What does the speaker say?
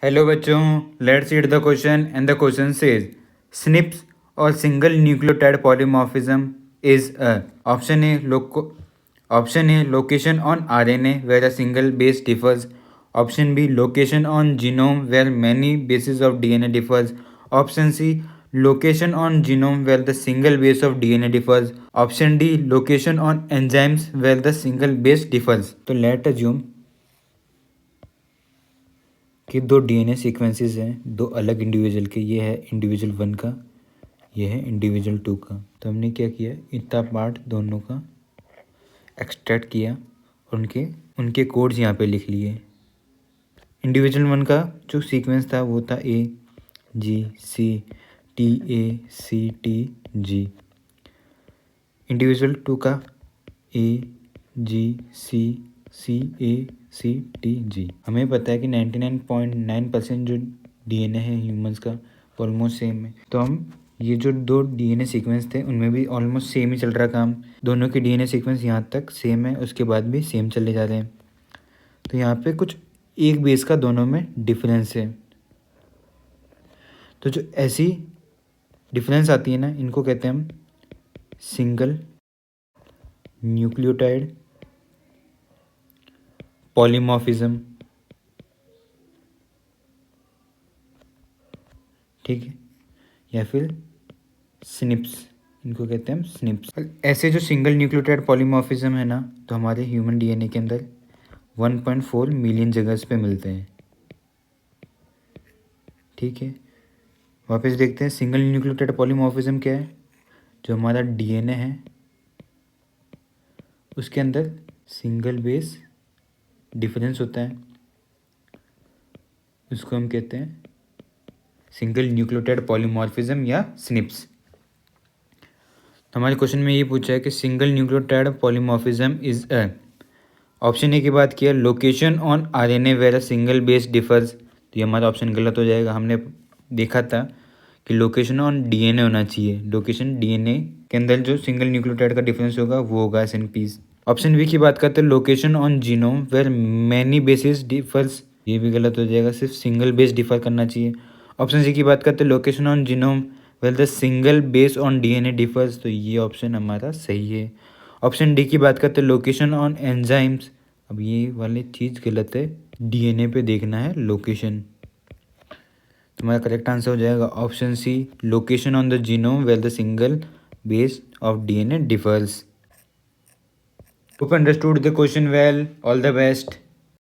Hello बच्चों, let's read the question and the question says SNPs और single nucleotide polymorphism is a option A location on RNA where a single base differs, option B location on genome where many bases of DNA differs, option C location on genome where the single base of DNA differs, option D location on enzymes where the single base differs. तो let assume कि दो DNA sequences हैं दो अलग individual के। ये है individual 1 का, ये है इंडिविजुअल 2 का। तो हमने क्या किया, इतना पार्ट दोनों का एक्सट्रैक्ट किया, उनके उनके कोड्स यहाँ पे लिख लिए। इंडिविजुअल 1 का जो सीक्वेंस था वो था AGCTACTG। इंडिविजुअल 2 का AGCCACTG। हमें पता है कि 99.9% जो डीएनए है ह्यूमंस का ऑलमोस्ट सेम है। तो हम ये जो दो डीएनए सीक्वेंस थे उनमें भी ऑलमोस्ट सेम ही चल रहा काम। दोनों के डीएनए सीक्वेंस यहाँ तक सेम है, उसके बाद भी सेम चले जा रहे हैं। तो यहाँ पे कुछ एक बेस का दोनों में डिफरेंस है। तो जो ऐसी डिफरेंस आती है ना, इनको कहते हैं हम सिंगल न्यूक्लियोटाइड पॉलीमॉर्फिज्म। ठीक है, या फिर स्निप्स, इनको कहते हैं हम स्निप्स। ऐसे जो सिंगल न्यूक्लियोटाइड पॉलीमॉर्फिज्म है ना, तो हमारे ह्यूमन डीएनए के अंदर 1.4 मिलियन जगह पे मिलते हैं। ठीक है, वापस देखते हैं सिंगल न्यूक्लियोटाइड पॉलीमॉर्फिज्म क्या है। जो हमारा डीएनए है उसके अंदर सिंगल बेस डिफरेंस होता है, उसको हम कहते हैं सिंगल न्यूक्लियोटाइड पॉलीमॉर्फिज्म या स्निप्स। तो हमारे क्वेश्चन में ये पूछा है कि single nucleotide polymorphism is a, option A की बात किया location on RNA where a single base differs. तो ये हमारा ऑप्शन गलत हो जाएगा। हमने देखा था कि लोकेशन ऑन डीएनए होना चाहिए। लोकेशन डीएनए के अंदर जो सिंगल न्यूक्लियोटाइड का डिफरेंस होगा वो होगा एसएनपीज। ऑप्शन बी की बात करते हैं location on genome where many bases differs. ये भी गलत हो जाएगा, सिर्फ सिंगल बेस डिफर करना चाहिए। ऑप्शन सी की बात करते हैं location on genome where the single base on DNA differs. तो ये ऑप्शन हमारा सही है। ऑप्शन डी की बात करते हैं लोकेशन ऑन एंजाइम्स। अब ये वाली चीज़ गलत है, डीएनए पे देखना है लोकेशन। तो हमारा करेक्ट आंसर हो जाएगा option C location on the genome where the single base of DNA differs. Hope you understood the question well. All the best.